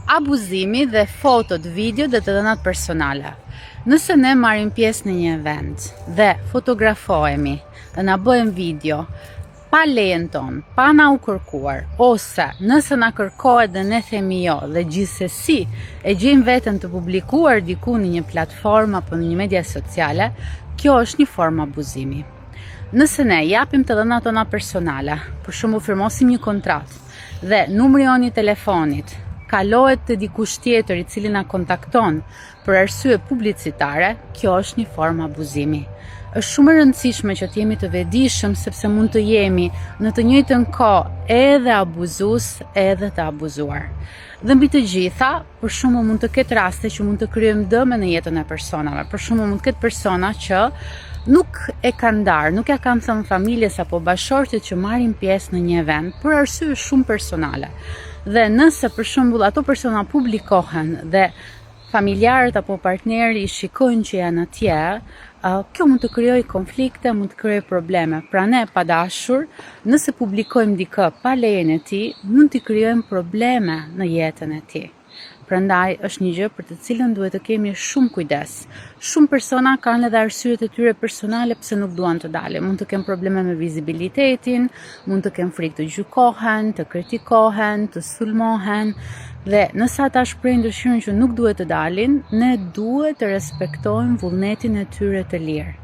abuzimi dhe fotot, video dhe të dhënat personale. Nëse ne marrim pjesë në një event dhe fotografohemi dhe na bëjmë video pa lejen tonë, pa na u kërkuar, ose nëse na kërkohet dhe ne themi jo dhe gjithsesi e gjejmë veten të publikuar diku në një platformë apo në një media sociale, kjo është një formë abuzimi. Nëse ne japim të dhënat tona personale, për shembull firmosim një kontratë dhe numri jon i telefonit kalohet te dikush tjetër i cili na kontakton për arsye publicitare, kjo është një formë abuzimi. Është shumë e rëndësishme që të jemi të vetëdijshëm sepse mund të jemi në të njëjtën kohë edhe abuzues edhe të abuzuar. Dhe mbi të gjitha, për shembull mund të ketë raste që mund të kryejmë dëme në jetën e personave. Për shembull mund të ketë persona që nuk e kanë ndarë, nuk ja kanë thënë familjes apo bashkëshortit që marrin pjesë në një event për arsye shumë personale. Dhe nëse për shembull ato persona publikohen dhe familjarët apo partneri i shikojnë që janë atje, kjo mund të krijojë konflikte, mund të krijojë probleme. Pra ne pa dashur, nëse publikojmë dikë pa lejen e tij, mund të krijojmë probleme në jetën e tij. Prandaj është një gjë për të cilën duhet të kemi shumë kujdes. Shumë persona kanë edhe arsyet e tyre personale pse nuk duan të dalin. Mund të kenë probleme me vizibilitetin, mund të kenë frikë të gjykohen, të kritikohen, të sulmohen. Dhe nëse ata shprehin dëshirën që nuk duhet të dalin, ne duhet të respektojmë vullnetin e tyre të lirë.